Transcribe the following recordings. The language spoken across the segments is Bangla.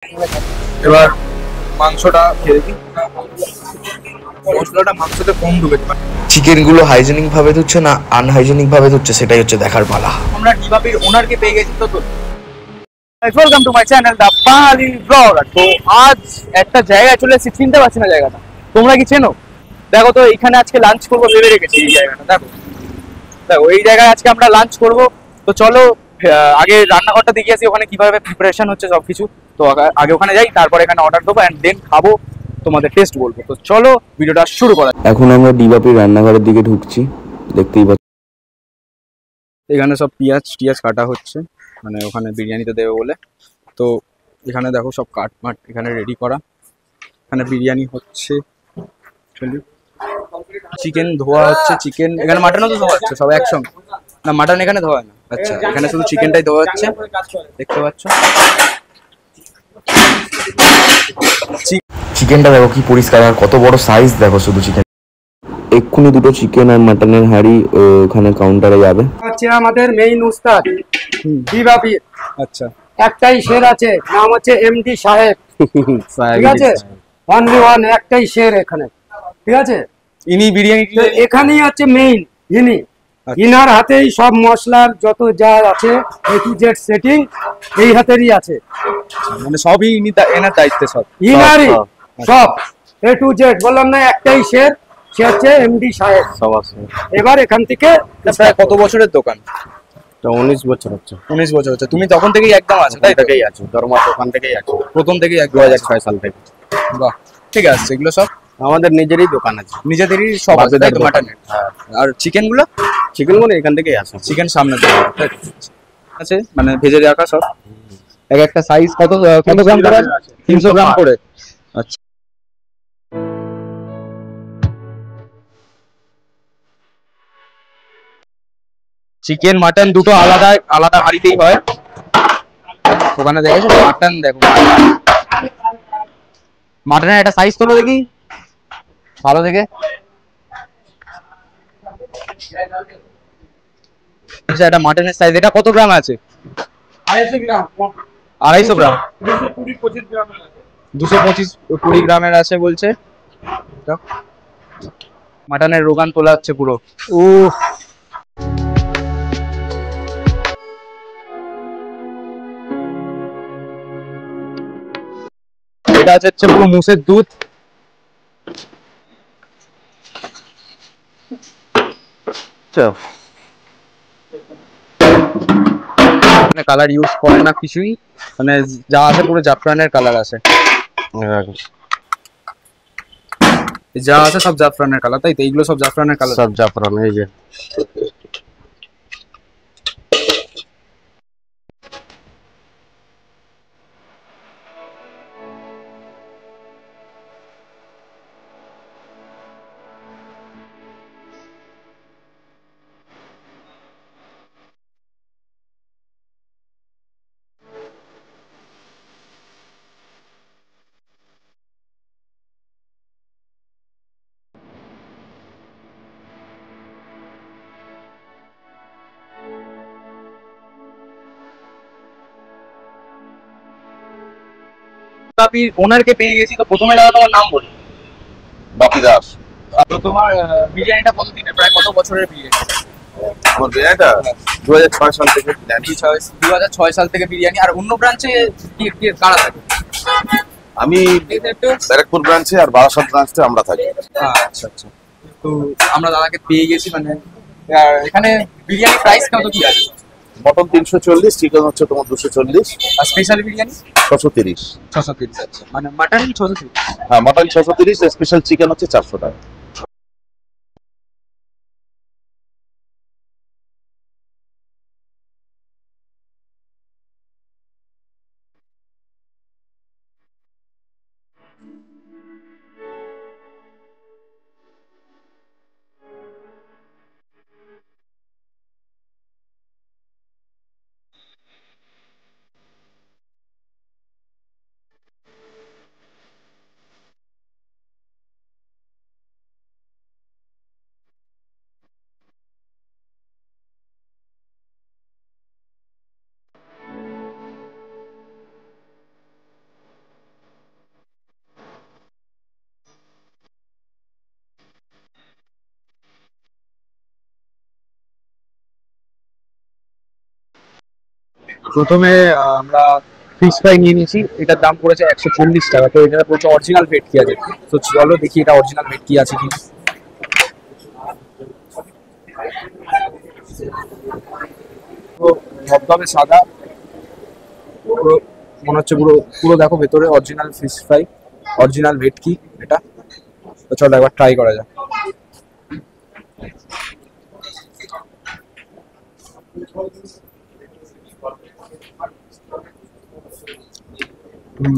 এবার মাংসটা খেয়ে দেখি, মশলাটা মাংসতে কম ঢুকেছে। চিকেন গুলো হাইজেনিক ভাবে ধুচ্ছে না আনহাইজেনিক ভাবে ধুচ্ছে সেটাই হচ্ছে দেখার পালা। আমরা ডিবাপির ওনারকে পেয়ে গেছি। তো welcome to my channel the পাহাড়ি ব্লগার। তো আজ একটা জায়গায় চলে এসেছি, চিনতে পারছি না জায়গাটা, তোমরা কি চেনো? দেখো তো এখানে আজকে লাঞ্চ করবো ভেবে রেখেছি। এই জায়গাটা দেখো, দেখো এই জায়গায় আজকে আমরা লাঞ্চ করব। তো চলো আগে রান্নাঘরটা দেখে আসি, ওখানে কিভাবে প্রিপারেশন হচ্ছে সবকিছু। তো আগে ওখানে যাই, তারপর এখানে অর্ডার দেবো অ্যান্ড দেন খাবো, তোমাদের টেস্ট বলবো। তো চলো ভিডিওটা শুরু করা। এখন আমরা ডিবাপির রান্নাঘরের দিকে ঢুকছি, দেখতেই পাচ্ছি। এখানে সব পেঁয়াজ টিয়াজ কাটা হচ্ছে, মানে ওখানে বিরিয়ানিতে দেবে বলে। তো এখানে দেখো সব কাট মাট এখানে রেডি করা, এখানে বিরিয়ানি হচ্ছে। চিকেন ধোয়া হচ্ছে, চিকেন এখানে মাটনও তো ধোয়া হচ্ছে সব একসঙ্গে। না মাটন এখানে ধোয়া হয় না, আচ্ছা এখানে শুধু চিকেনটাই ধোয়া হচ্ছে, দেখতে পাচ্ছ। চিকেনটা দেখো কি পরিষ্কার আর কত বড় সাইজ দেখো শুধু চিকেন। এক্ষুনি দুটো চিকেন আর মাটনের হাঁড়ি ওখানে কাউন্টারে যাবে। হচ্ছে আমাদের মেইন উস্তাদ ডিবাপির। আচ্ছা একটাই শের আছে, নাম হচ্ছে এমডি সাহেব। ঠিক আছে, অনলি ওয়ান, একটাই শের এখানে। ঠিক আছে, ইনি বিরিয়ানি তো এখানেই হচ্ছে মেইন ইনি। ইনার হাতেই সব মশলার যত যা আছে এ টু জেড সেটিং এই হাতেরই আছে, মানে সবই ইনি এনার দায়িত্বে সব। ইনারই সব এ টু জেড। বললাম না একটাই শের, সে হচ্ছে এমডি সাহেব। সব আছে। এবার এখান থেকে প্রায় কত বছরের দোকান? 19 বছর হচ্ছে। 19 বছর হচ্ছে। তুমি তখন থেকেই একদম আছো তাই তো? থেকেই আছি, দরমা দোকান থেকেই আছি, প্রথম থেকেই একদম 2006 সাল থেকে। বাহ, ঠিক আছে। এগুলো সব আমাদের নিজেরই দোকান আছে, নিজেদেরই সব আছে তাই তো? মাটনের আর চিকেন গুলো? চিকেন গুলো এখান থেকেই আসে। চিকেন সামনে আছে, মানে ভেজে রাখা সব। এক একটা সাইজ কত কত গ্রাম করে? 300 গ্রাম করে। আচ্ছা, চিকেন মাটন দুটো আলাদা আলাদা হাঁড়িতেই হয়। ওখানে দেখেছো মাটন, দেখো মাটনের একটা সাইজ তোলো দেখি ভালো দেখে। আচ্ছা, এটা মাটনের সাইজ, এটা কত গ্রাম আছে? 250 গ্রাম। 225-20 গ্রামের আছে বলছে। মাটনের রোগান তোলা হচ্ছে পুরো। এটা হচ্ছে পুরো মুসের দুধ। মানে কালার ইউজ করে না কিছুই, মানে যা আছে পুরো জাফরানের কালার আছে, যা আছে সব জাফরানের কালার তাই তো? এইগুলো সব জাফরানের কালার। সব জাফরান এই যে। আপনি ওনারকে পেয়ে গেছি, তো প্রথমে দাদা তোমার নাম বলি। বাপি দাস। তো তোমার বিরিয়ানিটা কত দিনের, প্রায় কত বছরের বিরিয়ানি? আমার বিরিয়ানিটা 2006 সাল থেকে বিরিয়ানি। 2006 সাল থেকে বিরিয়ানি। আর অন্য ব্রাঞ্চে কি কি কারা থাকে? আমি ব্যারাকপুর ব্রাঞ্চে আর বারাসাত ব্রাঞ্চে আমরা থাকি। আচ্ছা আচ্ছা। তো আমরা দাদাকে পেয়ে গেছি, মানে আর এখানে বিরিয়ানি প্রাইস কত কি আছে? মটন 340, চিকেন হচ্ছে তোমার 240, আর স্পেশাল বিরিয়ানি 630। 630। আচ্ছা, মানে মাটন 630। হ্যাঁ, মটন 630, স্পেশাল চিকেন হচ্ছে 400 টাকা। প্রথমে আমরা ফিশ ফ্রাই নিয়ে নিয়েছি, এটার দাম পড়েছে 140 টাকা। তো এটা পড়ছে অরিজিনাল ভেটকি আছে। তো চলো দেখি এটা অরিজিনাল ভেটকি আছে কি। তো ধবধবে সাদা, পুরো মনে হচ্ছে পুরো পুরো দেখো ভেতরে অরিজিনাল ফিশ ফ্রাই, অরিজিনাল ভেটকি এটা। তো চলো একবার ট্রাই করা যাক।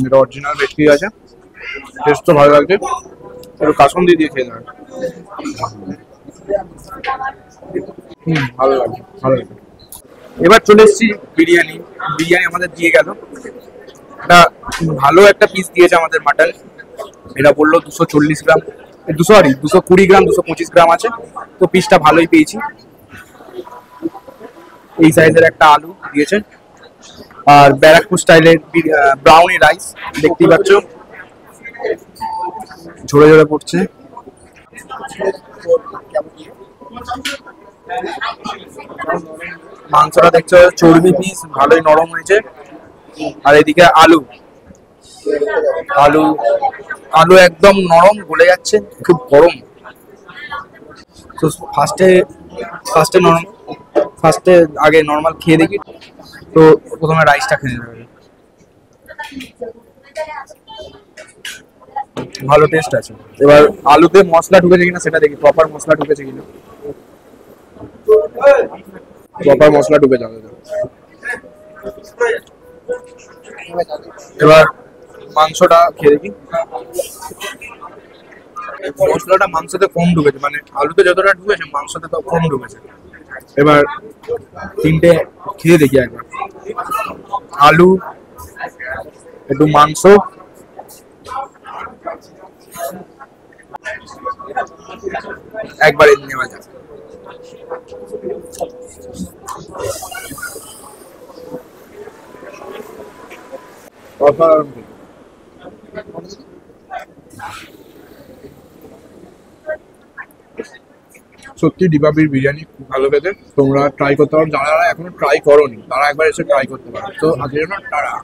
এটা অরিজিনাল ভেটকি আছে, টেস্ট তো ভালো লাগছে। একটু কাসুন্দি দিয়ে খেয়ে দেবে। ভালো লাগছে, ভালো লাগছে। এবার চলে এসেছি বিরিয়ানি। বিরিয়ানি আমাদের দিয়ে গেল, এটা ভালো একটা পিস দিয়েছে আমাদের মাটন। এটা বললো 240 গ্রাম, 220 গ্রাম, 225 গ্রাম আছে। তো পিসটা ভালোই পেয়েছি। এই সাইজের একটা আলু দিয়েছে, আর ব্যারাকপুর স্টাইলের ব্রাউনি রাইস দেখতেই পাচ্ছ, ঝরে ঝরে পড়ছে। মাংসটা দেখছো চর্বি পিস, ভালোই নরম হয়েছে। আর এদিকে আলু আলু আলু একদম নরম, গলে যাচ্ছে, খুব গরম। তো ফার্স্টে আগে নর্মাল খেয়ে দেখি। তো প্রথমে রাইসটা খেয়ে নেবে, ভালো টেস্ট আছে। এবার আলুতে মশলা ঢুকেছে কিনা সেটা দেখি, প্রপার মশলা ঢুকেছে কিনা। প্রপার মশলা ঢুকে যাবে। এবার মাংসটা খেয়ে দেখি। মশলাটা মাংসতে কম ঢুকেছে, মানে আলুতে যতটা ঢুকেছে মাংসতে তো কম ঢুকেছে। এবার তিনটে খেয়ে দেখি একবার। আলু, একটু মাংস, একবারে নেওয়া যাক। সত্যি ডিবাবির বিরিয়ানি খুব ভালো খেতে, তোমরা ট্রাই করতে পারো। যারা এখনো ট্রাই করোনি তারা একবার এসে ট্রাই করতে পারো। তো আজকের জন্য টাটা।